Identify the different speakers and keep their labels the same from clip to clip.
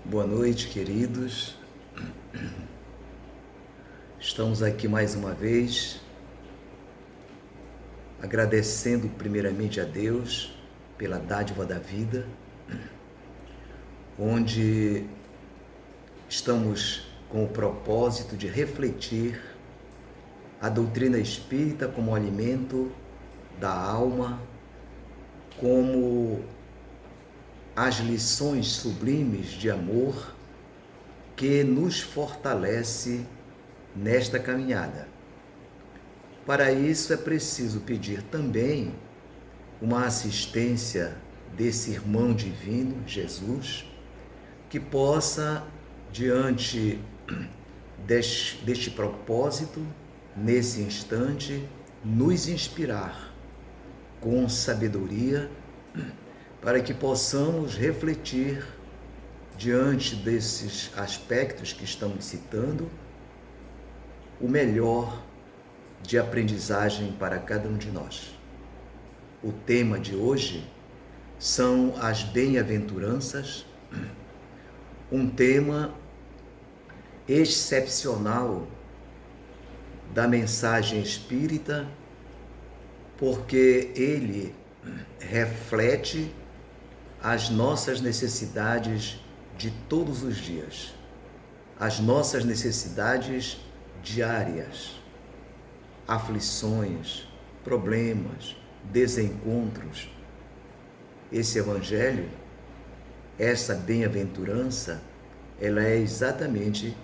Speaker 1: Boa noite, queridos. Estamos aqui mais uma vez, agradecendo primeiramente a Deus pela dádiva da vida, onde estamos com o propósito de refletir a doutrina espírita como alimento da alma, como as lições sublimes de amor que nos fortalece nesta caminhada. Para isso é preciso pedir também uma assistência desse irmão divino, Jesus, que possa, diante deste propósito, nesse instante, nos inspirar com sabedoria, para que possamos refletir diante desses aspectos que estamos citando, o melhor de aprendizagem para cada um de nós. O tema de hoje são as bem-aventuranças, um tema excepcional da mensagem espírita, porque ele reflete as nossas necessidades de todos os dias, as nossas necessidades diárias, aflições, problemas, desencontros. Esse evangelho, essa bem-aventurança, ela é exatamente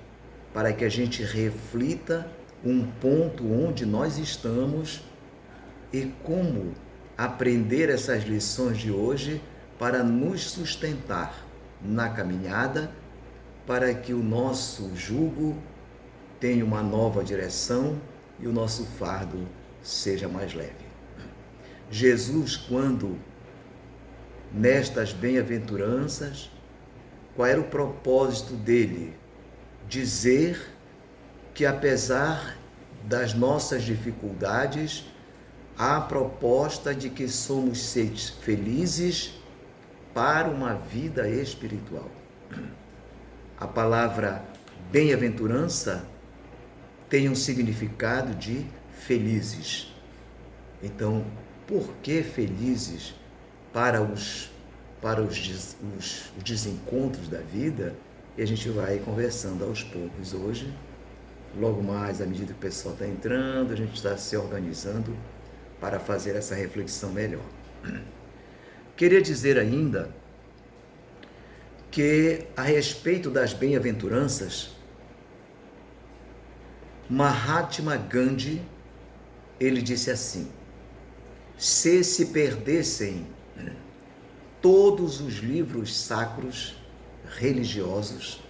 Speaker 1: para que a gente reflita um ponto onde nós estamos e como aprender essas lições de hoje para nos sustentar na caminhada, para que o nosso jugo tenha uma nova direção e o nosso fardo seja mais leve. Jesus, quando nestas bem-aventuranças, qual era o propósito dele? Dizer que apesar das nossas dificuldades, há a proposta de que somos seres felizes para uma vida espiritual. A palavra bem-aventurança tem um significado de felizes. Então, por que felizes para os desencontros da vida? E a gente vai conversando aos poucos hoje. Logo mais, à medida que o pessoal está entrando, a gente está se organizando para fazer essa reflexão melhor. Queria dizer ainda que, a respeito das bem-aventuranças, Mahatma Gandhi, ele disse assim: se perdessem todos os livros sacros religiosos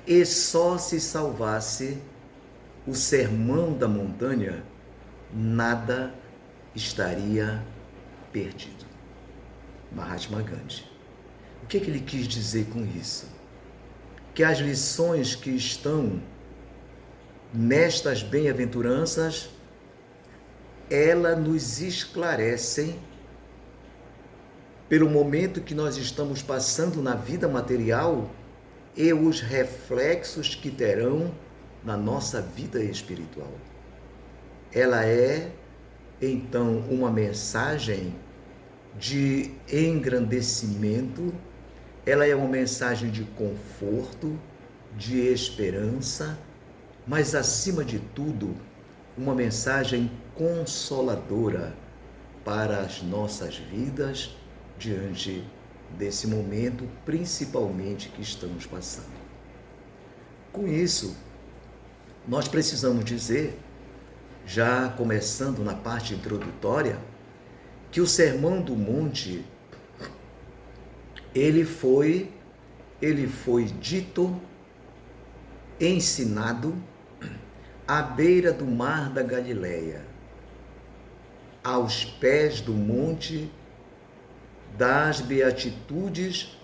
Speaker 1: e só se salvasse o Sermão da Montanha, nada estaria perdido. Mahatma Gandhi. O que ele quis dizer com isso? Que as lições que estão nestas bem-aventuranças, elas nos esclarecem pelo momento que nós estamos passando na vida material e os reflexos que terão na nossa vida espiritual. Ela é, então, uma mensagem de engrandecimento, ela é uma mensagem de conforto, de esperança, mas, acima de tudo, uma mensagem consoladora para as nossas vidas diante desse momento, principalmente, que estamos passando. Com isso, nós precisamos dizer, já começando na parte introdutória, que o Sermão do Monte, ele foi dito, ensinado à beira do mar da Galileia, aos pés do Monte das Beatitudes,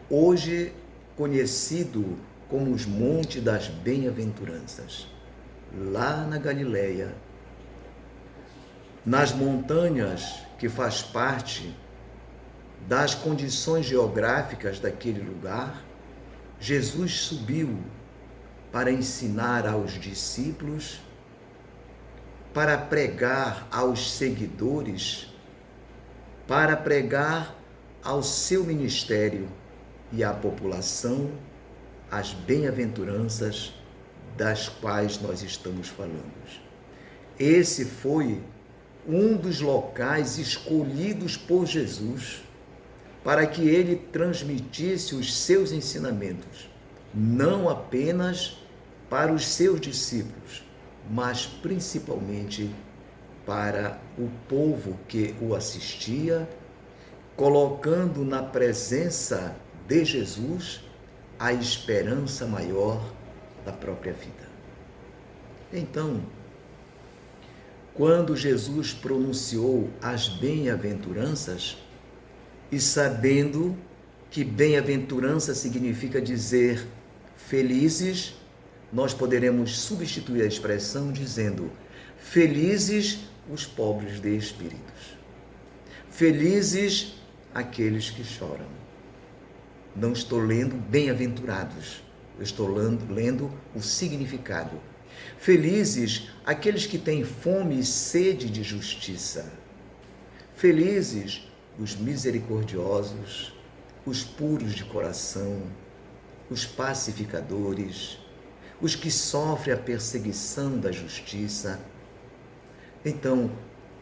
Speaker 1: hoje conhecido como os Montes das Bem-aventuranças, lá na Galileia, nas montanhas que faz parte das condições geográficas daquele lugar, Jesus subiu para ensinar aos discípulos, para pregar aos seguidores, para pregar ao seu ministério e à população as bem-aventuranças das quais nós estamos falando. Esse foi um dos locais escolhidos por Jesus para que ele transmitisse os seus ensinamentos, não apenas para os seus discípulos, mas principalmente para o povo que o assistia, colocando na presença de Jesus a esperança maior da própria vida. Então, quando Jesus pronunciou as bem-aventuranças, e sabendo que bem-aventurança significa dizer felizes, nós poderemos substituir a expressão dizendo felizes os pobres de espíritos, felizes aqueles que choram. Não estou lendo bem-aventurados, eu estou lendo o significado. Felizes aqueles que têm fome e sede de justiça. Felizes os misericordiosos, os puros de coração, os pacificadores, os que sofrem a perseguição da justiça. Então,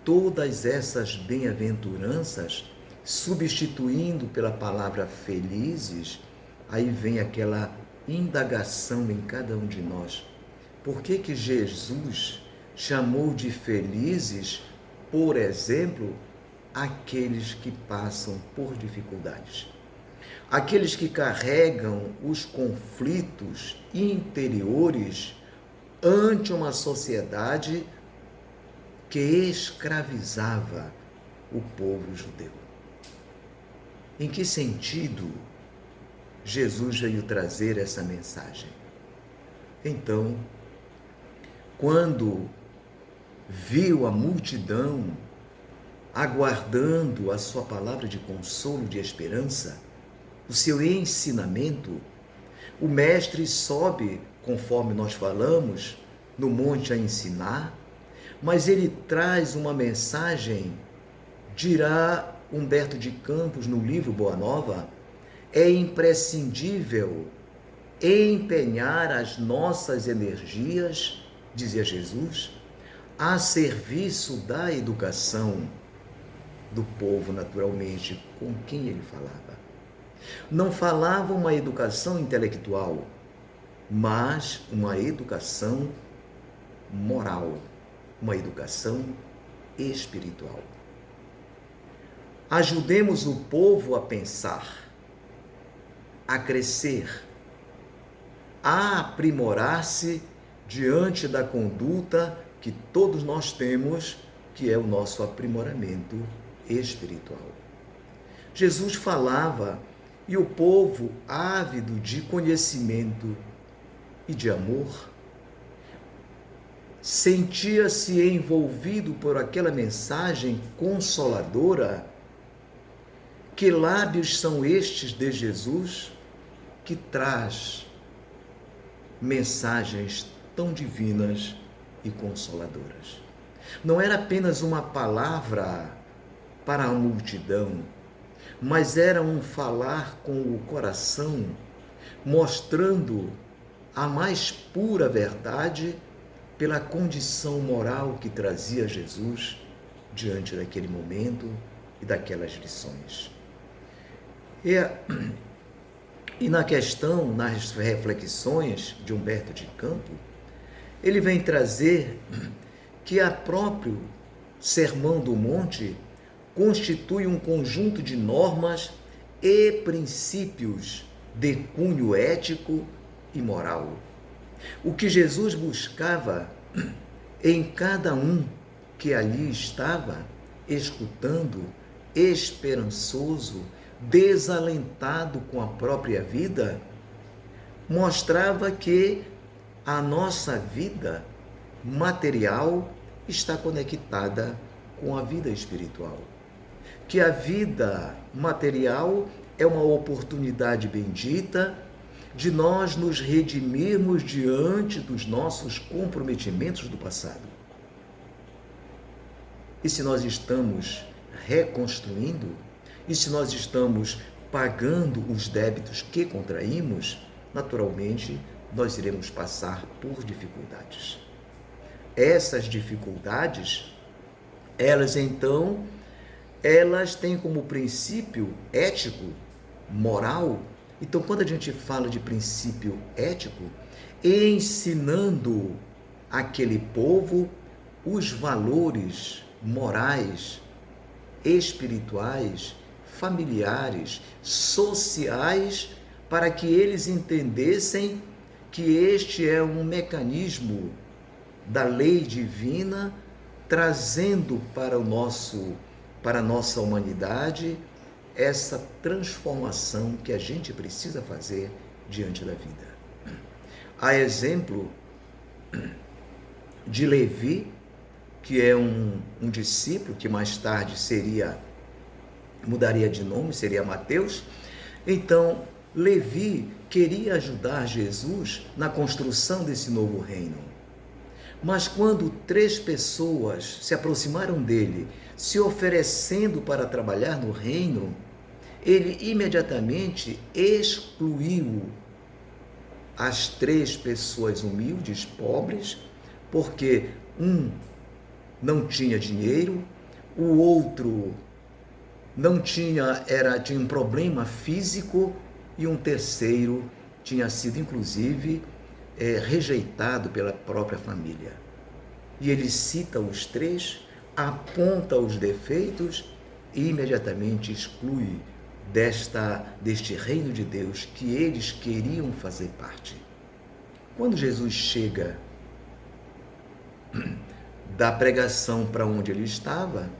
Speaker 1: todas essas bem-aventuranças, substituindo pela palavra felizes, aí vem aquela indagação em cada um de nós. Por que que Jesus chamou de felizes, por exemplo, aqueles que passam por dificuldades? Aqueles que carregam os conflitos interiores ante uma sociedade que escravizava o povo judeu. Em que sentido Jesus veio trazer essa mensagem? Então, quando viu a multidão aguardando a sua palavra de consolo, de esperança, o seu ensinamento, o mestre sobe, conforme nós falamos, no monte a ensinar, mas ele traz uma mensagem, dirá Humberto de Campos no livro Boa Nova, é imprescindível empenhar as nossas energias, dizia Jesus, a serviço da educação do povo, naturalmente, com quem ele falava. Não falava uma educação intelectual, mas uma educação moral, uma educação espiritual. Ajudemos o povo a pensar, a crescer, a aprimorar-se diante da conduta que todos nós temos, que é o nosso aprimoramento espiritual. Jesus falava e o povo, ávido de conhecimento e de amor, sentia-se envolvido por aquela mensagem consoladora. Que lábios são estes de Jesus que traz mensagens tão divinas e consoladoras? Não era apenas uma palavra para a multidão, mas era um falar com o coração, mostrando a mais pura verdade pela condição moral que trazia Jesus diante daquele momento e daquelas lições. E na questão, nas reflexões de Humberto de Campos, ele vem trazer que a próprio Sermão do Monte constitui um conjunto de normas e princípios de cunho ético e moral. O que Jesus buscava em cada um que ali estava, escutando, esperançoso, desalentado com a própria vida, mostrava que a nossa vida material está conectada com a vida espiritual. Que a vida material é uma oportunidade bendita, de nós nos redimirmos diante dos nossos comprometimentos do passado. E se nós estamos reconstruindo, e se nós estamos pagando os débitos que contraímos, naturalmente nós iremos passar por dificuldades. Essas dificuldades, elas têm como princípio ético, moral. Então, quando a gente fala de princípio ético, ensinando aquele povo os valores morais, espirituais, familiares, sociais, para que eles entendessem que este é um mecanismo da lei divina, trazendo para a nossa humanidade essa transformação que a gente precisa fazer diante da vida. A exemplo de Levi, que é um discípulo que mais tarde mudaria de nome, seria Mateus. Então, Levi queria ajudar Jesus na construção desse novo reino. Mas quando 3 pessoas se aproximaram dele, se oferecendo para trabalhar no reino, ele imediatamente excluiu as 3 pessoas humildes, pobres, porque um não tinha dinheiro, o outro não tinha um problema físico e um terceiro tinha sido, inclusive, rejeitado pela própria família. E ele cita os 3, aponta os defeitos e imediatamente exclui deste reino de Deus que eles queriam fazer parte. Quando Jesus chega da pregação para onde ele estava,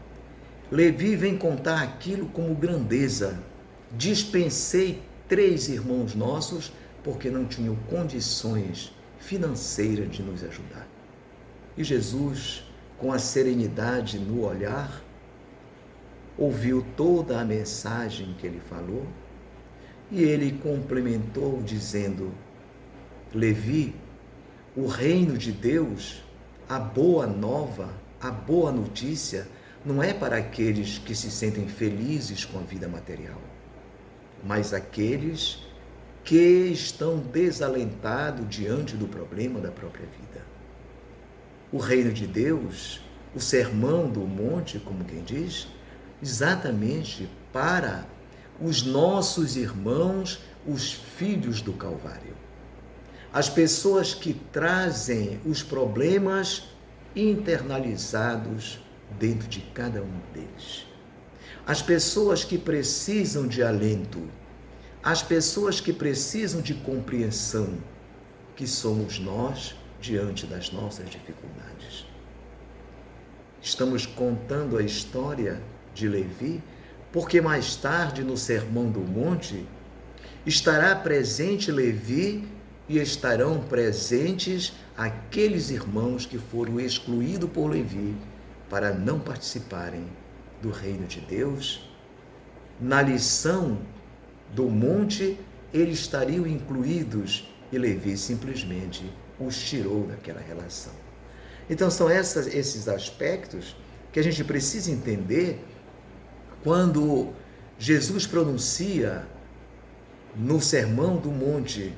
Speaker 1: Levi vem contar aquilo como grandeza. Dispensei 3 irmãos nossos porque não tinham condições financeiras de nos ajudar. E Jesus, com a serenidade no olhar, ouviu toda a mensagem que ele falou e ele complementou dizendo: Levi, o reino de Deus, a boa nova, a boa notícia, não é para aqueles que se sentem felizes com a vida material, mas aqueles que estão desalentados diante do problema da própria vida. O reino de Deus, o sermão do monte, como quem diz, exatamente para os nossos irmãos, os filhos do Calvário. As pessoas que trazem os problemas internalizados dentro de cada um deles. As pessoas que precisam de alento, as pessoas que precisam de compreensão, que somos nós diante das nossas dificuldades. Estamos contando a história de Levi, porque mais tarde no Sermão do Monte estará presente Levi e estarão presentes aqueles irmãos que foram excluídos por Levi para não participarem do reino de Deus. Na lição do monte, eles estariam incluídos e Levi simplesmente os tirou daquela relação. Então são esses aspectos que a gente precisa entender quando Jesus pronuncia no Sermão do Monte,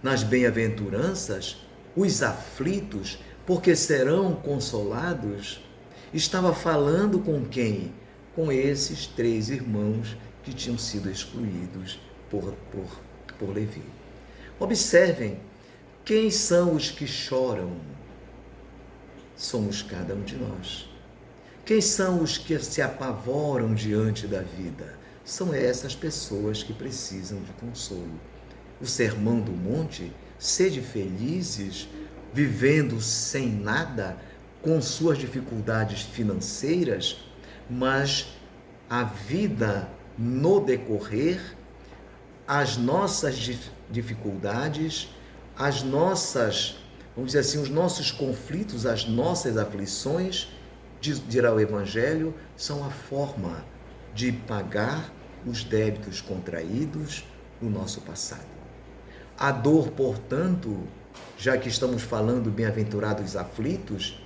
Speaker 1: nas bem-aventuranças, os aflitos, porque serão consolados. Estava falando com quem? Com esses 3 irmãos que tinham sido excluídos por Levi. Observem, quem são os que choram? Somos cada um de nós. Quem são os que se apavoram diante da vida? São essas pessoas que precisam de consolo. O Sermão do Monte, sede felizes, vivendo sem nada, com suas dificuldades financeiras, mas a vida no decorrer, as nossas dificuldades, as nossas, vamos dizer assim, os nossos conflitos, as nossas aflições, dirá o Evangelho, são a forma de pagar os débitos contraídos no nosso passado. A dor, portanto, já que estamos falando bem-aventurados aflitos,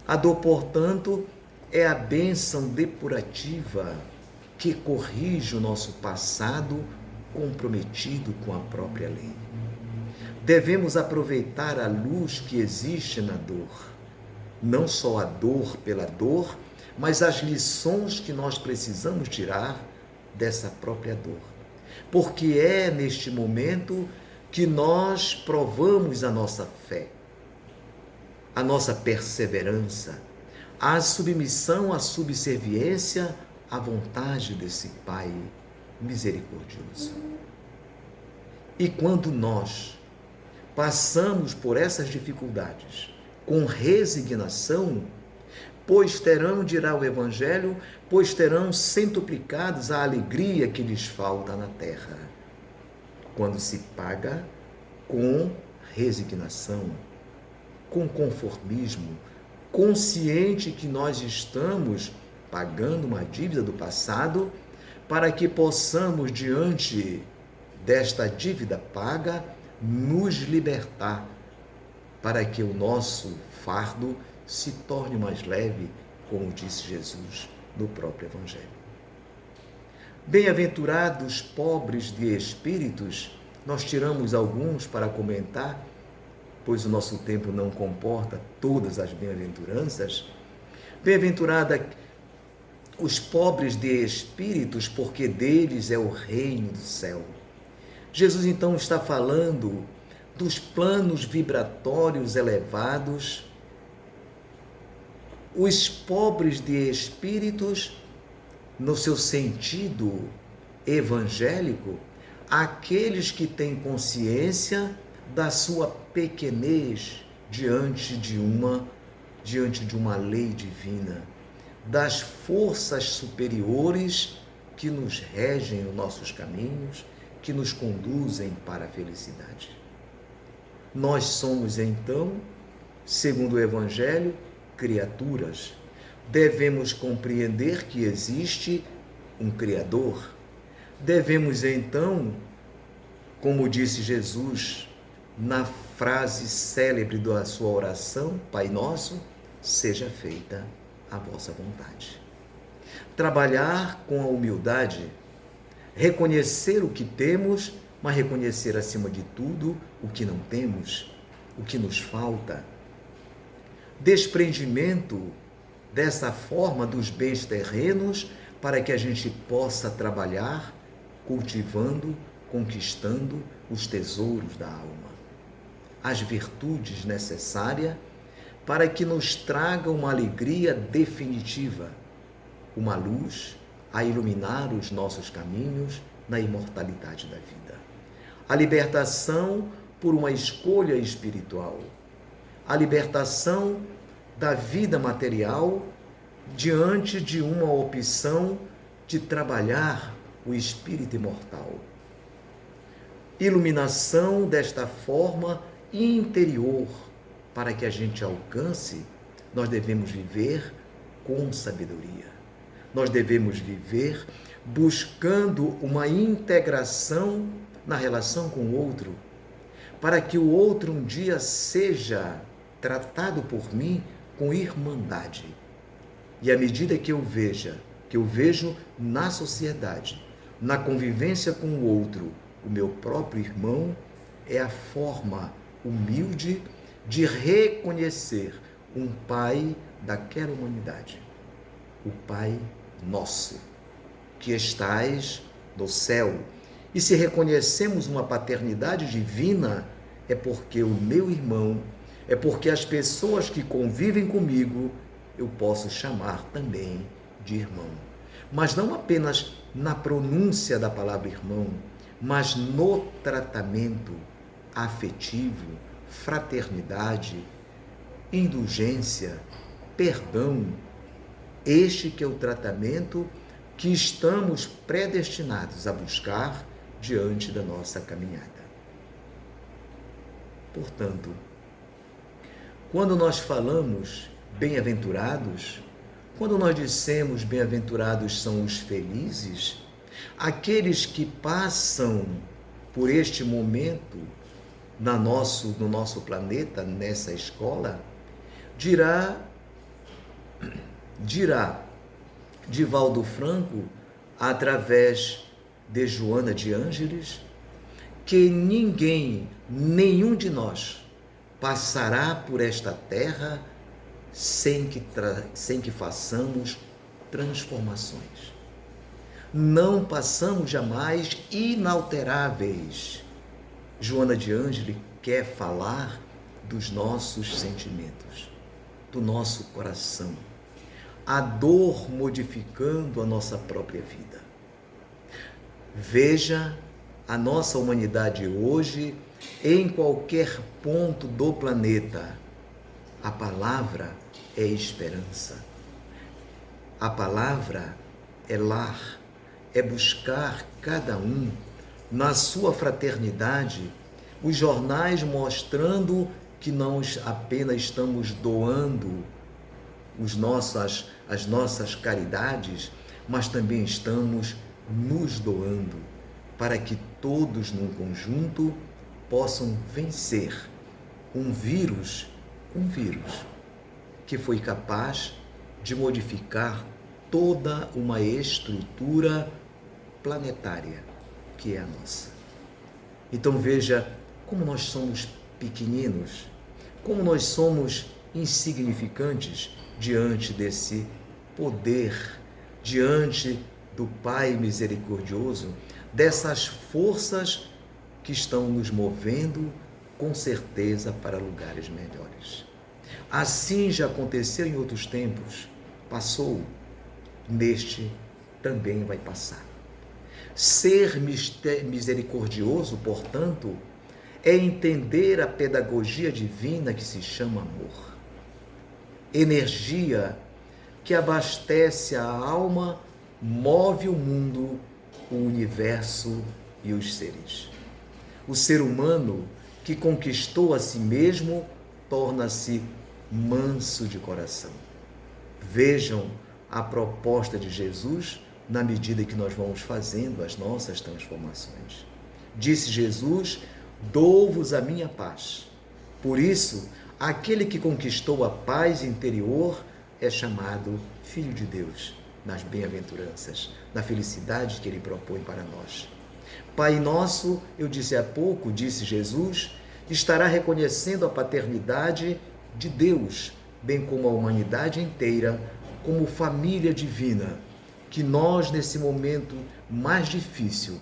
Speaker 1: a dor, portanto, é a bênção depurativa que corrige o nosso passado comprometido com a própria lei. Devemos aproveitar a luz que existe na dor, não só a dor pela dor, mas as lições que nós precisamos tirar dessa própria dor. Porque é neste momento que nós provamos a nossa fé, a nossa perseverança, a submissão, a subserviência à vontade desse Pai misericordioso. E quando nós passamos por essas dificuldades com resignação, pois terão, dirá o Evangelho, pois terão centuplicados a alegria que lhes falta na terra. Quando se paga com resignação, com conformismo, consciente que nós estamos pagando uma dívida do passado, para que possamos, diante desta dívida paga, nos libertar, para que o nosso fardo se torne mais leve, como disse Jesus no próprio Evangelho. Bem-aventurados pobres de espíritos, nós tiramos alguns para comentar, pois o nosso tempo não comporta todas as bem-aventuranças. Bem-aventurada os pobres de espíritos, porque deles é o reino do céu. Jesus então está falando dos planos vibratórios elevados. Os pobres de espíritos, no seu sentido evangélico, aqueles que têm consciência da sua pequenez diante de uma lei divina, das forças superiores que nos regem os nossos caminhos, que nos conduzem para a felicidade. Nós somos, então, segundo o Evangelho, criaturas. Devemos compreender que existe um Criador. Devemos, então, como disse Jesus na frase célebre da sua oração, Pai Nosso, seja feita a vossa vontade. Trabalhar com a humildade, reconhecer o que temos, mas reconhecer acima de tudo o que não temos, o que nos falta. Desprendimento dessa forma dos bens terrenos para que a gente possa trabalhar cultivando, conquistando os tesouros da alma, as virtudes necessárias para que nos traga uma alegria definitiva, uma luz a iluminar os nossos caminhos na imortalidade da vida. A libertação por uma escolha espiritual, a libertação da vida material diante de uma opção de trabalhar o espírito imortal. Iluminação desta forma interior, para que a gente alcance, nós devemos viver com sabedoria. Nós devemos viver buscando uma integração na relação com o outro, para que o outro um dia seja tratado por mim com irmandade. E à medida que eu vejo na sociedade, na convivência com o outro, o meu próprio irmão, é a forma humilde de reconhecer um Pai daquela humanidade, o Pai nosso, que estais no céu. E se reconhecemos uma paternidade divina, é porque o meu irmão, é porque as pessoas que convivem comigo, eu posso chamar também de irmão. Mas não apenas na pronúncia da palavra irmão, mas no tratamento afetivo, fraternidade, indulgência, perdão. Este que é o tratamento que estamos predestinados a buscar diante da nossa caminhada. Portanto, quando nós falamos bem-aventurados, quando nós dissemos bem-aventurados são os felizes, aqueles que passam por este momento no nosso planeta, nessa escola, dirá Divaldo Franco, através de Joana de Ângeles, que ninguém, nenhum de nós, passará por esta terra sem que façamos transformações. Não passamos jamais inalteráveis. Joana de Ângeles quer falar dos nossos sentimentos, do nosso coração, a dor modificando a nossa própria vida. Veja a nossa humanidade hoje, em qualquer ponto do planeta. A palavra é esperança. A palavra é lar, é buscar cada um na sua fraternidade. Os jornais mostrando que não apenas estamos doando as nossas caridades, mas também estamos nos doando para que todos, num conjunto, possam vencer um vírus que foi capaz de modificar toda uma estrutura planetária que é a nossa. Então veja como nós somos pequeninos, como nós somos insignificantes diante desse poder, diante do Pai misericordioso, dessas forças que estão nos movendo com certeza para lugares melhores. Assim já aconteceu em outros tempos, passou, neste também vai passar. Ser misericordioso, portanto, é entender a pedagogia divina que se chama amor. Energia que abastece a alma, move o mundo, o universo e os seres. O ser humano que conquistou a si mesmo torna-se manso de coração. Vejam a proposta de Jesus na medida que nós vamos fazendo as nossas transformações. Disse Jesus: dou-vos a minha paz. Por isso, aquele que conquistou a paz interior é chamado Filho de Deus, nas bem-aventuranças, na felicidade que ele propõe para nós. Pai nosso, eu disse há pouco, disse Jesus, estará reconhecendo a paternidade de Deus, bem como a humanidade inteira, como família divina, que nós, nesse momento mais difícil,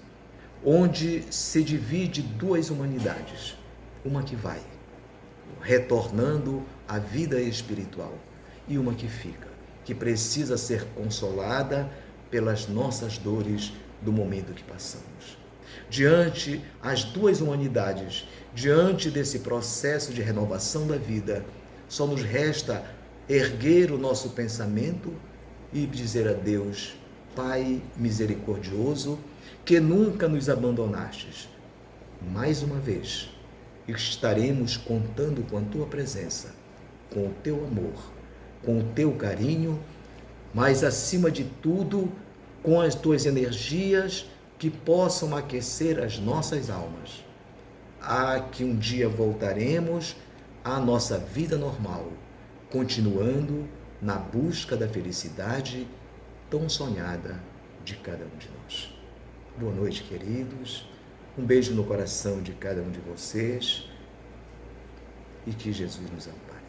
Speaker 1: onde se divide duas humanidades, uma que vai retornando à vida espiritual e uma que fica, que precisa ser consolada pelas nossas dores do momento que passamos. Diante as duas humanidades, diante desse processo de renovação da vida, só nos resta erguer o nosso pensamento e dizer a Deus: Pai misericordioso, que nunca nos abandonastes. Mais uma vez, estaremos contando com a Tua presença, com o Teu amor, com o Teu carinho, mas acima de tudo, com as Tuas energias que possam aquecer as nossas almas. Que um dia voltaremos à nossa vida normal, continuando na busca da felicidade tão sonhada de cada um de nós. Boa noite, queridos. Um beijo no coração de cada um de vocês e que Jesus nos ampare.